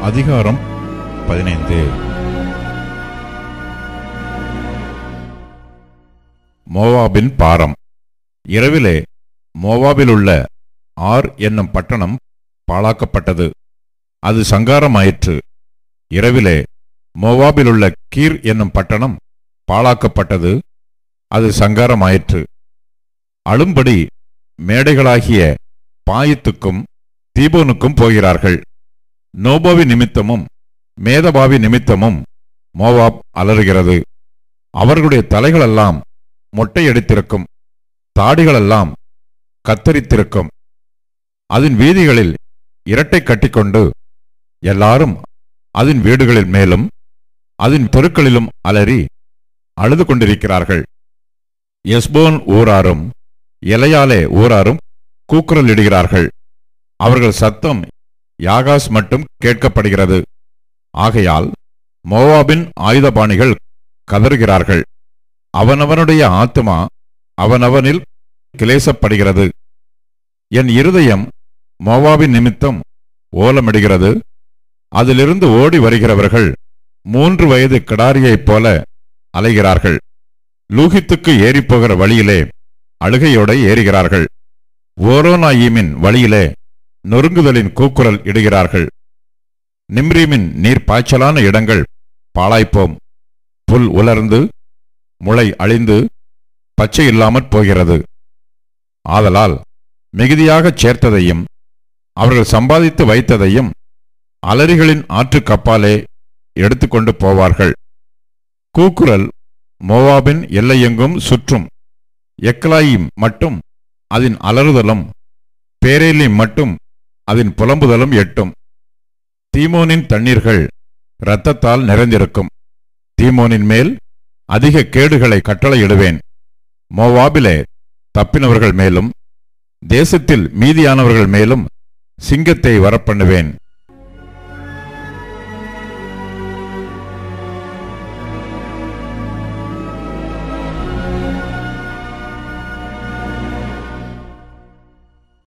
அதிகாரம் 15. மோவாபின் பாரம். இரவிலே மோவாபிலுள்ள ஆர் என்னும் பட்டணம் பாழாக்கப்பட்டது. அது சங்காரமாயிற்று. இரவிலே மோவாபிலுள்ள கீர் என்னும் பட்டணம் பாழாக்கப்பட்டது. அது சங்காரமாயிற்று. அழும்படி மேடைகளாகிய பாயித்துக்கும் தீபோனுக்கும் போகிறார்கள். நோபாவி நிமித்தமும் மேதபாவி நிமித்தமும் மோவாப் அலறுகிறது. அவர்களுடைய தலைகளெல்லாம் மொட்டையடித்திருக்கும், தாடிகளெல்லாம் கத்தரித்திருக்கும். அதன் வீதிகளில் இரட்டை கட்டிக்கொண்டு எல்லாரும் அதன் வீடுகளில் மேலும் அதன் தெருக்களிலும் அலறி அழுது கொண்டிருக்கிறார்கள். எஸ்போன் ஊராரும் எலையாலே ஊராரும் கூக்குரலிடுகிறார்கள். அவர்கள் சத்தம் யாகாஸ் மட்டும் கேட்கப்படுகிறது. ஆகையால் மோவாபின் ஆயுதபாணிகள் கதறுகிறார்கள். அவனவனுடைய ஆத்துமா அவனவனில் கிளேசப்படுகிறது. என் இருதயம் மோவாபின் நிமித்தம் ஓலமிடுகிறது. அதிலிருந்து ஓடி வருகிறவர்கள் 3 வயது கிடாரியைப் போல அலைகிறார்கள். லூகித்துக்கு ஏறிப்போகிற வழியிலே அழுகையோட ஏறுகிறார்கள். ஓரோனாயிமின் வழியிலே நொறுங்குதலின் கூக்குரல் இடுகிறார்கள். நிம்ரீமின் நீர் பாய்ச்சலான இடங்கள் பாழாய்ப்போம். புல் உலர்ந்து முளை அழிந்து பச்சை இல்லாமற் போகிறது. ஆதலால் மிகுதியாகச் சேர்த்ததையும் அவர்கள் சம்பாதித்து வைத்ததையும் அலரிகளின் ஆற்றுக் கப்பாலே எடுத்துக்கொண்டு போவார்கள். கூக்குரல் மோவாபின் எல்லையெங்கும் சுற்றும். எக்லாயிம் மட்டும் அதன் அலறுதலும், பேரேலிம் மட்டும் அதன் புலம்புதலும் எட்டும். தீமோனின் தண்ணீர்கள் இரத்தத்தால் நிறைந்திருக்கும். தீமோனின் மேல் அதிக கேடுகளை கட்டளையிடுவேன். மோவாபிலே தப்பினவர்கள் மேலும் தேசத்தில் மீதியானவர்கள் மேலும் சிங்கத்தை வரப்பண்ணுவேன்.